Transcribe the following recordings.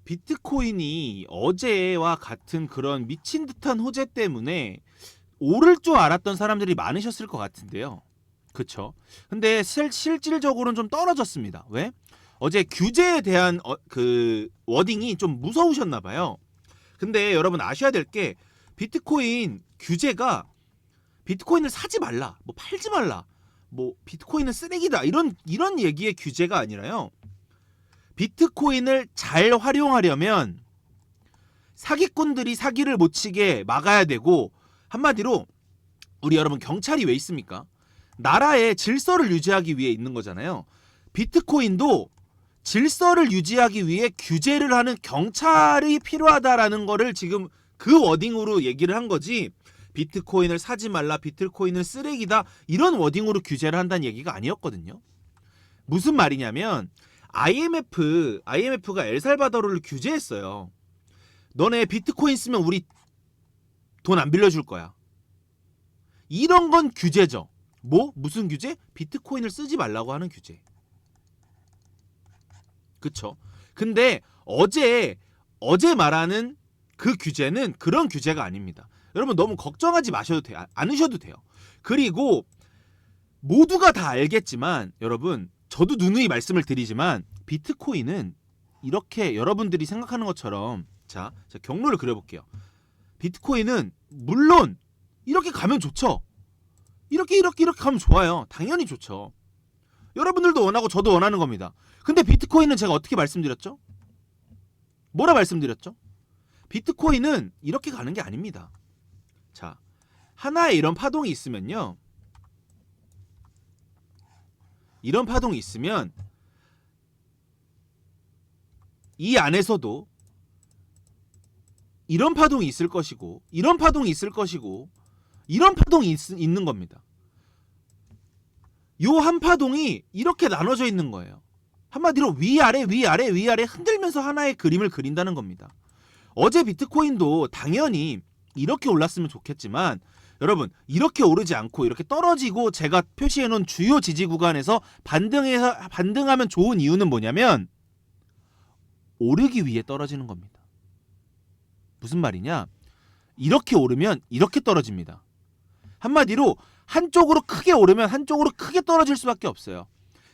비트코인이 어제와 같은 그런 미친 듯한 호재 때문에 오를 줄 알았던 사람들이 많으셨을 것 같은데요. 그쵸? 근데 실질적으로는 좀 떨어졌습니다. 왜? 어제 규제에 대한 그 워딩이 좀 무서우셨나 봐요. 근데 여러분 아셔야 될 게 비트코인 규제가 비트코인을 사지 말라, 뭐 팔지 말라, 뭐 비트코인은 쓰레기다 이런 얘기의 규제가 아니라요. 비트코인을 잘 활용하려면 사기꾼들이 사기를 못 치게 막아야 되고, 한마디로 우리 여러분 경찰이 왜 있습니까? 나라의 질서를 유지하기 위해 있는 거잖아요. 비트코인도 질서를 유지하기 위해 규제를 하는 경찰이 필요하다라는 거를 지금 그 워딩으로 얘기를 한 거지, 비트코인을 사지 말라, 비트코인은 쓰레기다 이런 워딩으로 규제를 한다는 얘기가 아니었거든요. 무슨 말이냐면 IMF가 엘살바도르를 규제했어요. 너네 비트코인 쓰면 우리 돈 안 빌려줄 거야. 이런 건 규제죠. 뭐? 무슨 규제? 비트코인을 쓰지 말라고 하는 규제. 그쵸? 근데 어제 말하는 그 규제는 그런 규제가 아닙니다. 여러분 너무 걱정하지 마셔도 돼요. 않으셔도 돼요. 그리고 모두가 다 알겠지만, 여러분 저도 누누이 말씀을 드리지만 비트코인은 이렇게 여러분들이 생각하는 것처럼, 자 경로를 그려볼게요. 비트코인은 물론 이렇게 가면 좋죠. 이렇게 가면 좋아요. 당연히 좋죠. 여러분들도 원하고 저도 원하는 겁니다. 근데 비트코인은 제가 어떻게 말씀드렸죠? 뭐라 말씀드렸죠? 비트코인은 이렇게 가는 게 아닙니다. 자, 하나의 이런 파동이 있으면요, 이런 파동이 있으면 이 안에서도 이런 파동이 있을 것이고, 이런 파동이 있을 것이고, 이런 파동이 있는 겁니다. 요 한 파동이 이렇게 나눠져 있는 거예요. 한마디로 위아래 흔들면서 하나의 그림을 그린다는 겁니다. 어제 비트코인도 당연히 이렇게 올랐으면 좋겠지만, 여러분 이렇게 오르지 않고 이렇게 떨어지고 제가 표시해놓은 주요 지지 구간에서 반등하면 좋은 이유는 뭐냐면 오르기 위해 떨어지는 겁니다. 무슨 말이냐? 이렇게 오르면 이렇게 떨어집니다. 한마디로 한쪽으로 크게 오르면 한쪽으로 크게 떨어질 수밖에 없어요.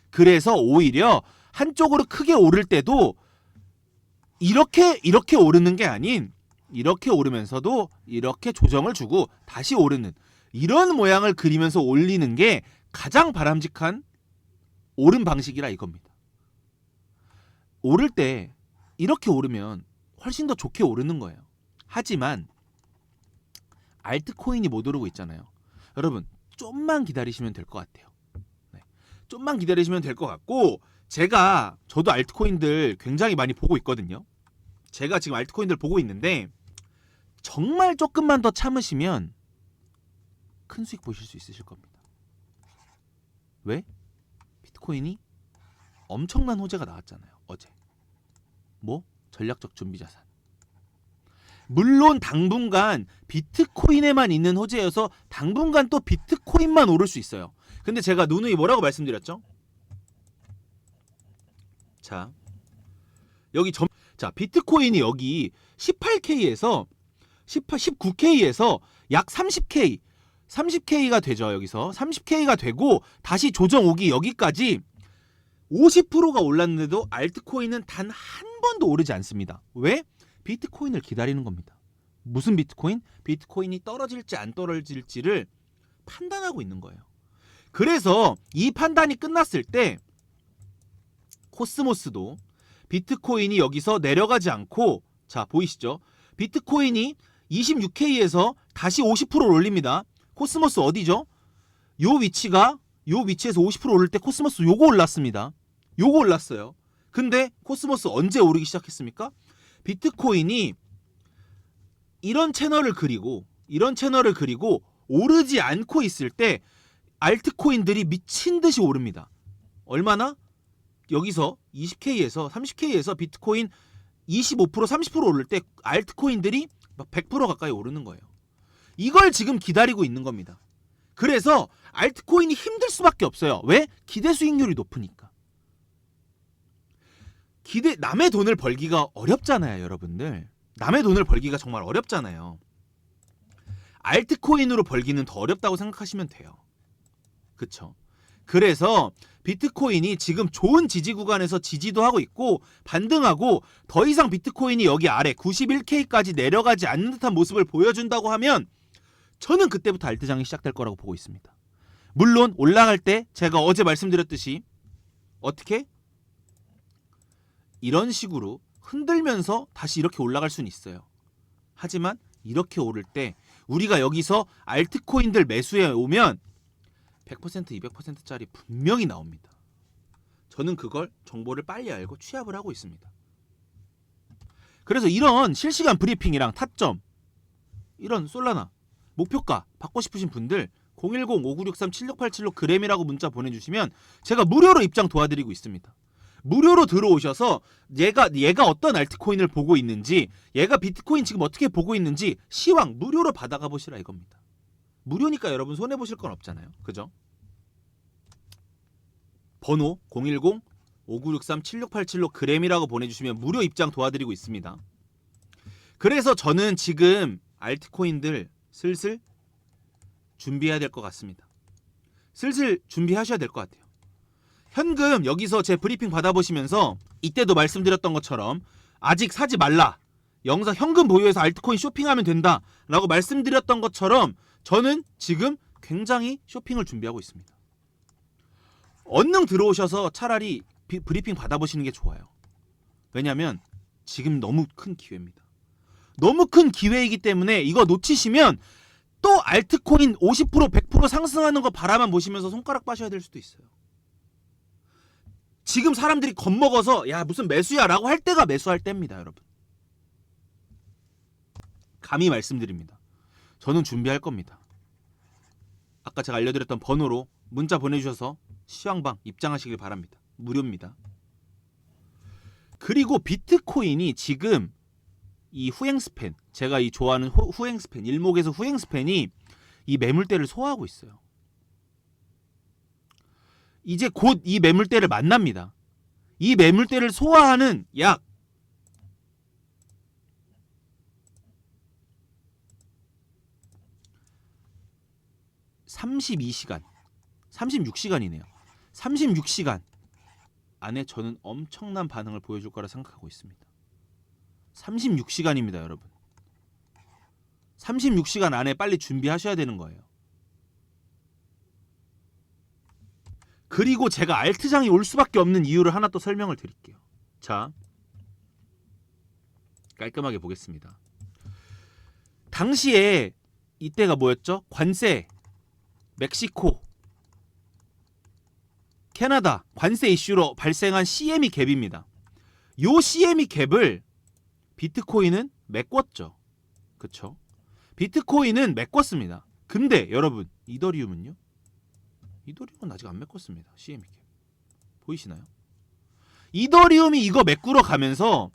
그래서 오히려 한쪽으로 크게 오를 때도 이렇게 오르는 게 아닌, 이렇게 오르면서도 이렇게 조정을 주고 다시 오르는 이런 모양을 그리면서 올리는 게 가장 바람직한 오른 방식이라 이겁니다. 오를 때 이렇게 오르면 훨씬 더 좋게 오르는 거예요. 하지만 알트코인이 못 오르고 있잖아요. 여러분 좀만 기다리시면 될 것 같아요. 네. 좀만 기다리시면 될 것 같고, 저도 알트코인들 굉장히 많이 보고 있거든요. 제가 지금 알트코인들 보고 있는데 정말 조금만 더 참으시면 큰 수익 보실 수 있으실 겁니다. 왜? 비트코인이 엄청난 호재가 나왔잖아요. 어제. 뭐? 전략적 준비자산. 물론 당분간 비트코인에만 있는 호재여서 당분간 또 비트코인만 오를 수 있어요. 근데 제가 누누이 뭐라고 말씀드렸죠? 자, 여기 자, 비트코인이 여기 18K에서 19K에서 약 30K가 되죠. 여기서 30K가 되고 다시 조정 오기 여기까지 50%가 올랐는데도 알트코인은 단 한 번도 오르지 않습니다. 왜? 비트코인을 기다리는 겁니다. 무슨 비트코인? 비트코인이 떨어질지 안 떨어질지를 판단하고 있는 거예요. 그래서 이 판단이 끝났을 때 코스모스도 비트코인이 여기서 내려가지 않고, 자 보이시죠? 비트코인이 26K에서 다시 50%를 올립니다. 코스모스 어디죠? 요 위치에서 50% 오를 때 코스모스 요거 올랐습니다. 요거 올랐어요. 근데 코스모스 언제 오르기 시작했습니까? 비트코인이 이런 채널을 그리고 오르지 않고 있을 때 알트코인들이 미친 듯이 오릅니다. 얼마나? 여기서 20K에서 30K에서 비트코인 25% 30% 오를 때 알트코인들이 막 100% 가까이 오르는 거예요. 이걸 지금 기다리고 있는 겁니다. 그래서 알트코인이 힘들 수밖에 없어요. 왜? 기대 수익률이 높으니까. 남의 돈을 벌기가 어렵잖아요, 여러분들. 남의 돈을 벌기가 정말 어렵잖아요. 알트코인으로 벌기는 더 어렵다고 생각하시면 돼요. 그쵸? 그래서 비트코인이 지금 좋은 지지 구간에서 지지도 하고 있고 반등하고 더 이상 비트코인이 여기 아래 91K까지 내려가지 않는 듯한 모습을 보여준다고 하면 저는 그때부터 알트장이 시작될 거라고 보고 있습니다. 물론 올라갈 때 제가 어제 말씀드렸듯이 어떻게? 이런 식으로 흔들면서 다시 이렇게 올라갈 수는 있어요. 하지만 이렇게 오를 때 우리가 여기서 알트코인들 매수해 오면 100%, 200%짜리 분명히 나옵니다. 저는 그걸 정보를 빨리 알고 취합을 하고 있습니다. 그래서 이런 실시간 브리핑이랑 타점, 이런 솔라나 목표가 받고 싶으신 분들 010-5963-7687로 그램이라고 문자 보내주시면 제가 무료로 입장 도와드리고 있습니다. 무료로 들어오셔서 얘가 어떤 알트코인을 보고 있는지, 얘가 비트코인 지금 어떻게 보고 있는지 시황 무료로 받아가 보시라 이겁니다. 무료니까 여러분 손해보실 건 없잖아요. 그죠? 번호 010-5963-7687로 그램이라고 보내주시면 무료 입장 도와드리고 있습니다. 그래서 저는 지금 알트코인들 슬슬 준비해야 될 것 같습니다. 슬슬 준비하셔야 될 것 같아요. 현금 여기서 제 브리핑 받아보시면서 이때도 말씀드렸던 것처럼 아직 사지 말라, 영상 현금 보유해서 알트코인 쇼핑하면 된다 라고 말씀드렸던 것처럼 저는 지금 굉장히 쇼핑을 준비하고 있습니다. 얼른 들어오셔서 차라리 브리핑 받아보시는 게 좋아요. 왜냐면 지금 너무 큰 기회입니다. 너무 큰 기회이기 때문에 이거 놓치시면 또 알트코인 50% 100% 상승하는 거 바라만 보시면서 손가락 빠셔야 될 수도 있어요. 지금 사람들이 겁먹어서 야 무슨 매수야 라고 할 때가 매수할 때입니다. 여러분 감히 말씀드립니다. 저는 준비할 겁니다. 아까 제가 알려드렸던 번호로 문자 보내주셔서 시황방 입장하시길 바랍니다. 무료입니다. 그리고 비트코인이 지금 이 후행스팬, 제가 이 좋아하는 후행스팬, 일목에서 후행스팬이 이 매물대를 소화하고 있어요. 이제 곧 이 매물대를 만납니다. 이 매물대를 소화하는 약 32시간, 36시간이네요. 36시간 안에 저는 엄청난 반응을 보여줄 거라 생각하고 있습니다. 36시간입니다, 여러분. 36시간 안에 빨리 준비하셔야 되는 거예요. 그리고 제가 알트장이 올 수밖에 없는 이유를 하나 또 설명을 드릴게요. 자, 깔끔하게 보겠습니다. 당시에 이때가 뭐였죠? 관세, 멕시코, 캐나다 관세 이슈로 발생한 CME 갭입니다. 요 CME 갭을 비트코인은 메꿨죠. 그쵸? 비트코인은 메꿨습니다. 근데 여러분 이더리움은요? 이더리움은 아직 안 메꿨습니다. CME 갭 보이시나요? 이더리움이 이거 메꾸러 가면서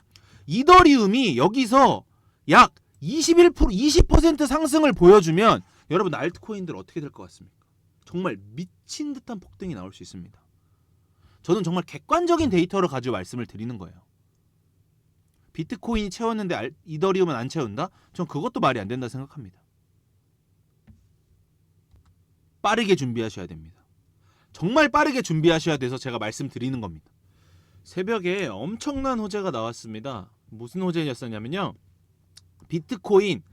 이더리움이 여기서 약 21%, 20% 상승을 보여주면 여러분 알트코인들 어떻게 될 것 같습니까? 정말 미친 듯한 폭등이 나올 수 있습니다. 저는 정말 객관적인 데이터를 가지고 말씀을 드리는 거예요. 비트코인이 채웠는데 이더리움은 안 채운다? 전 그것도 말이 안 된다 생각합니다. 빠르게 준비하셔야 됩니다. 정말 빠르게 준비하셔야 돼서 제가 말씀드리는 겁니다. 새벽에 엄청난 호재가 나왔습니다. 무슨 호재였었냐면요. 비트코인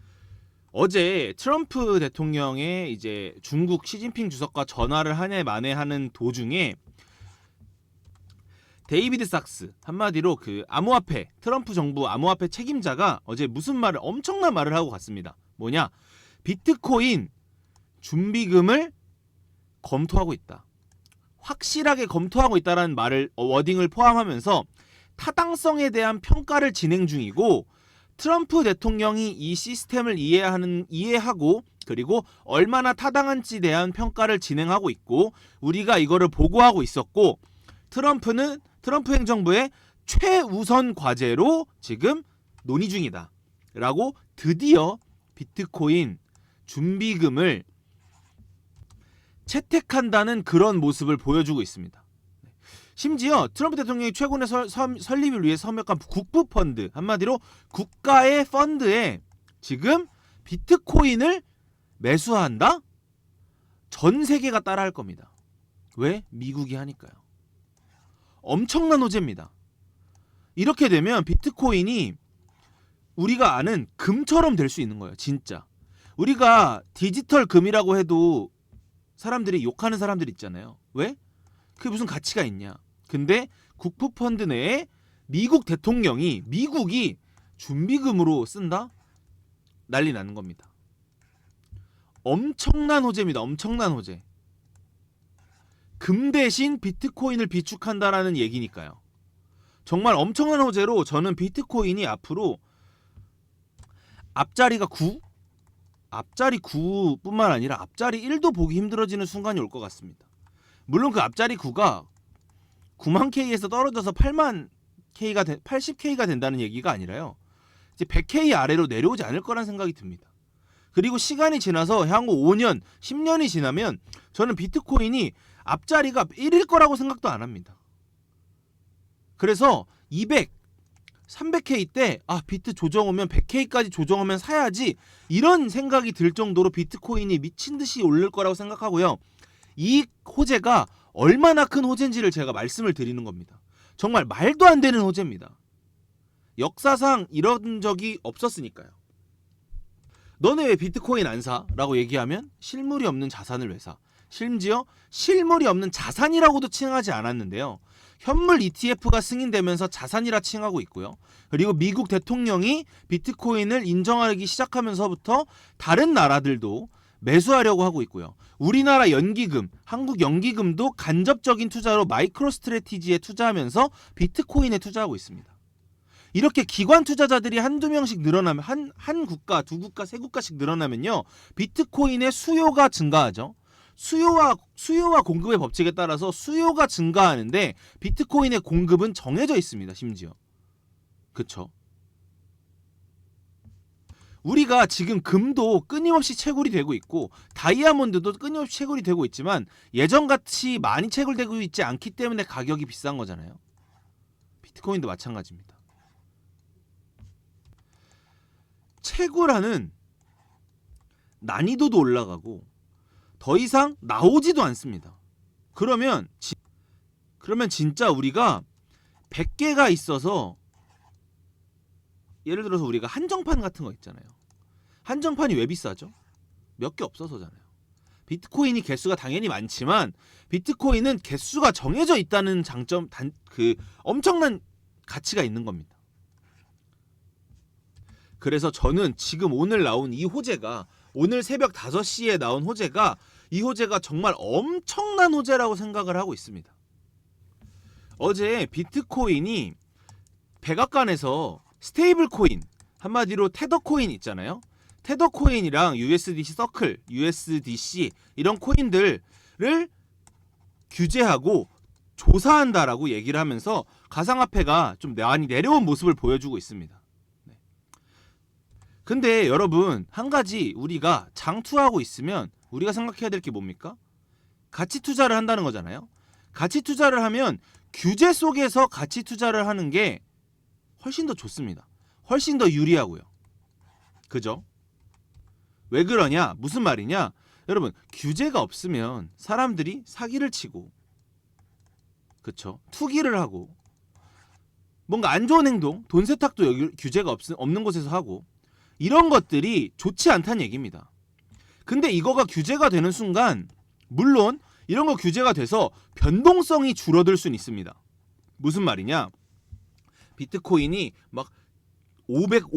어제 트럼프 대통령의 이제 중국 시진핑 주석과 전화를 한 해 만에 하는 도중에 데이비드 sak스, 한마디로 그 암호화폐, 트럼프 정부 암호화폐 책임자가 어제 무슨 말을, 엄청난 말을 하고 갔습니다. 뭐냐? 비트코인 준비금을 검토하고 있다. 확실하게 검토하고 있다라는 말을, 워딩을 포함하면서 타당성에 대한 평가를 진행 중이고, 트럼프 대통령이 이 시스템을 이해하고 그리고 얼마나 타당한지에 대한 평가를 진행하고 있고, 우리가 이거를 보고하고 있었고, 트럼프 행정부의 최우선 과제로 지금 논의 중이다 라고 드디어 비트코인 준비금을 채택한다는 그런 모습을 보여주고 있습니다. 심지어 트럼프 대통령이 최근에 설립을 위해 설명한 국부펀드, 한마디로 국가의 펀드에 지금 비트코인을 매수한다? 전 세계가 따라할 겁니다. 왜? 미국이 하니까요. 엄청난 호재입니다. 이렇게 되면 비트코인이 우리가 아는 금처럼 될 수 있는 거예요. 진짜. 우리가 디지털 금이라고 해도 사람들이 욕하는 사람들 있잖아요. 왜? 그게 무슨 가치가 있냐. 근데 국부펀드 내에 미국 대통령이 미국이 준비금으로 쓴다? 난리 나는 겁니다. 엄청난 호재입니다. 엄청난 호재. 금 대신 비트코인을 비축한다라는 얘기니까요. 정말 엄청난 호재로 저는 비트코인이 앞으로 앞자리가 9? 앞자리 9뿐만 아니라 앞자리 1도 보기 힘들어지는 순간이 올 것 같습니다. 물론 그 앞자리 9가 9만 K에서 떨어져서 8만 K가 80K가 된다는 얘기가 아니라요. 이제 100K 아래로 내려오지 않을 거란 생각이 듭니다. 그리고 시간이 지나서 향후 5년, 10년이 지나면 저는 비트코인이 앞자리가 1일 거라고 생각도 안 합니다. 그래서 200, 300K 때 비트 조정 오면 100K까지 조정하면 사야지 이런 생각이 들 정도로 비트코인이 미친 듯이 오를 거라고 생각하고요. 이 호재가 얼마나 큰 호재인지를 제가 말씀을 드리는 겁니다. 정말 말도 안 되는 호재입니다. 역사상 이런 적이 없었으니까요. 너네 왜 비트코인 안 사? 라고 얘기하면 실물이 없는 자산을 왜 사? 심지어 실물이 없는 자산이라고도 칭하지 않았는데요. 현물 ETF가 승인되면서 자산이라 칭하고 있고요. 그리고 미국 대통령이 비트코인을 인정하기 시작하면서부터 다른 나라들도 매수하려고 하고 있고요. 우리나라 연기금, 한국 연기금도 간접적인 투자로 마이크로 스트래티지에 투자하면서 비트코인에 투자하고 있습니다. 이렇게 기관 투자자들이 한두 명씩 늘어나면 한 국가, 두 국가, 세 국가씩 늘어나면요. 비트코인의 수요가 증가하죠. 수요와 공급의 법칙에 따라서 수요가 증가하는데 비트코인의 공급은 정해져 있습니다. 심지어. 그쵸? 우리가 지금 금도 끊임없이 채굴이 되고 있고 다이아몬드도 끊임없이 채굴이 되고 있지만 예전같이 많이 채굴되고 있지 않기 때문에 가격이 비싼 거잖아요. 비트코인도 마찬가지입니다. 채굴하는 난이도도 올라가고 더 이상 나오지도 않습니다. 그러면 진짜 우리가 100개가 있어서 예를 들어서 우리가 한정판 같은 거 있잖아요. 한정판이 왜 비싸죠? 몇 개 없어서잖아요. 비트코인이 개수가 당연히 많지만 비트코인은 개수가 정해져 있다는 장점, 엄청난 가치가 있는 겁니다. 그래서 저는 지금 오늘 나온 이 호재가, 오늘 새벽 5시에 나온 호재가, 이 호재가 정말 엄청난 호재라고 생각을 하고 있습니다. 어제 비트코인이 백악관에서 스테이블 코인, 한마디로 테더 코인 있잖아요. 테더 코인이랑 USDC 서클, USDC 이런 코인들을 규제하고 조사한다라고 얘기를 하면서 가상화폐가 좀 많이 내려온 모습을 보여주고 있습니다. 근데 여러분, 한 가지 우리가 장투하고 있으면 우리가 생각해야 될 게 뭡니까? 가치 투자를 한다는 거잖아요. 가치 투자를 하면 규제 속에서 가치 투자를 하는 게 훨씬 더 좋습니다. 훨씬 더 유리하고요. 그죠? 왜 그러냐? 무슨 말이냐? 여러분, 규제가 없으면 사람들이 사기를 치고, 그쵸? 투기를 하고, 뭔가 안 좋은 행동, 돈 세탁도 여기 규제가 없는 곳에서 하고, 이런 것들이 좋지 않다는 얘기입니다. 근데 이거가 규제가 되는 순간, 물론 이런 거 규제가 돼서 변동성이 줄어들 수는 있습니다. 무슨 말이냐? 비트코인이 막 500%,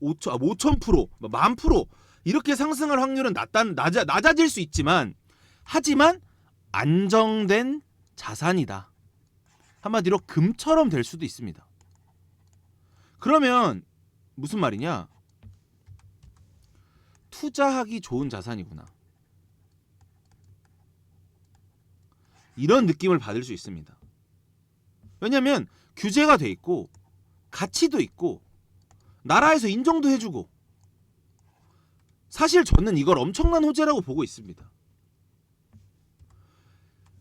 5,000%, 10,000% 이렇게 상승할 확률은 낮아질 수 있지만, 하지만 안정된 자산이다. 한마디로 금처럼 될 수도 있습니다. 그러면 무슨 말이냐? 투자하기 좋은 자산이구나. 이런 느낌을 받을 수 있습니다. 왜냐면 규제가 돼 있고 가치도 있고 나라에서 인정도 해주고, 사실 저는 이걸 엄청난 호재라고 보고 있습니다.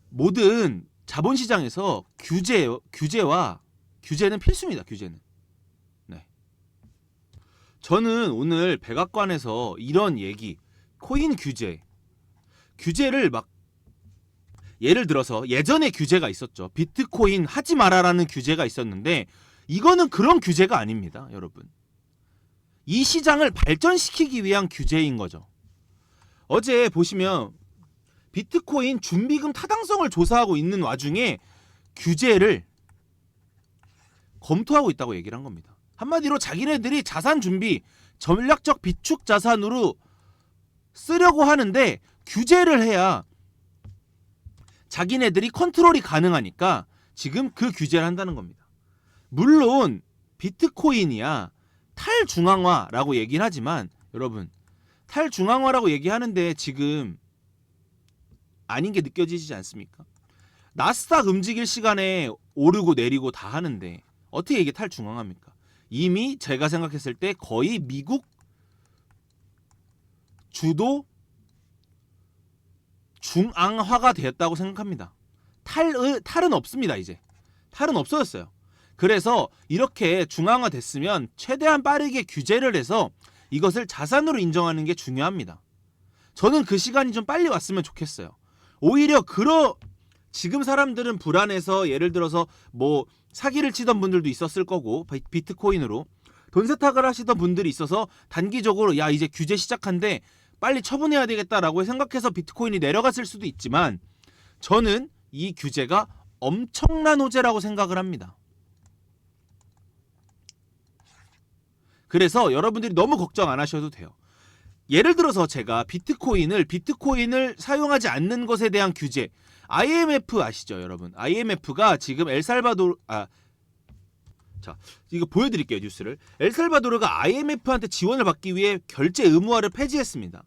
모든 자본시장에서 규제는 필수입니다. 규제는. 네. 저는 오늘 백악관에서 이런 얘기, 코인 규제를 막 예를 들어서 예전에 규제가 있었죠. 비트코인 하지 마라라는 규제가 있었는데 이거는 그런 규제가 아닙니다, 여러분. 이 시장을 발전시키기 위한 규제인 거죠. 어제 보시면 비트코인 준비금 타당성을 조사하고 있는 와중에 규제를 검토하고 있다고 얘기를 한 겁니다. 한마디로 자기네들이 자산 준비, 전략적 비축 자산으로 쓰려고 하는데 규제를 해야 자기네들이 컨트롤이 가능하니까 지금 그 규제를 한다는 겁니다. 물론 비트코인이야 탈중앙화라고 얘기는 하지만 여러분, 탈중앙화라고 얘기하는데 지금 아닌 게 느껴지지 않습니까? 나스닥 움직일 시간에 오르고 내리고 다 하는데 어떻게 이게 탈중앙화입니까? 이미 제가 생각했을 때 거의 미국 주도 중앙화가 되었다고 생각합니다. 탈은 없습니다. 이제 탈은 없어졌어요. 그래서 이렇게 중앙화 됐으면 최대한 빠르게 규제를 해서 이것을 자산으로 인정하는 게 중요합니다. 저는 그 시간이 좀 빨리 왔으면 좋겠어요. 오히려 지금 사람들은 불안해서 예를 들어서 뭐 사기를 치던 분들도 있었을 거고 비트코인으로 돈 세탁을 하시던 분들이 있어서 단기적으로 야 이제 규제 시작한데 빨리 처분해야 되겠다라고 생각해서 비트코인이 내려갔을 수도 있지만 저는 이 규제가 엄청난 호재라고 생각을 합니다. 그래서 여러분들이 너무 걱정 안 하셔도 돼요. 예를 들어서 제가 비트코인을 사용하지 않는 것에 대한 규제, IMF 아시죠, 여러분? IMF가 지금 이거 보여드릴게요, 뉴스를. 엘살바도르가 IMF한테 지원을 받기 위해 결제 의무화를 폐지했습니다.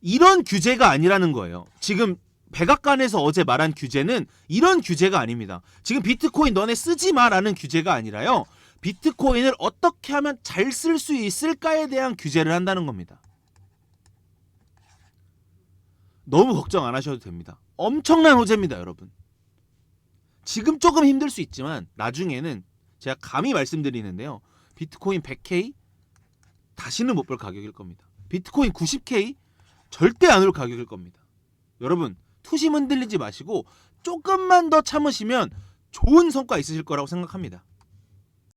이런 규제가 아니라는 거예요. 지금 백악관에서 어제 말한 규제는 이런 규제가 아닙니다. 지금 비트코인 너네 쓰지 마라는 규제가 아니라요. 비트코인을 어떻게 하면 잘 쓸 수 있을까에 대한 규제를 한다는 겁니다. 너무 걱정 안 하셔도 됩니다. 엄청난 호재입니다, 여러분. 지금 조금 힘들 수 있지만 나중에는 제가 감히 말씀드리는데요. 비트코인 100K 다시는 못 볼 가격일 겁니다. 비트코인 90K 절대 안 올 가격일 겁니다. 여러분, 투심 흔들리지 마시고 조금만 더 참으시면 좋은 성과 있으실 거라고 생각합니다.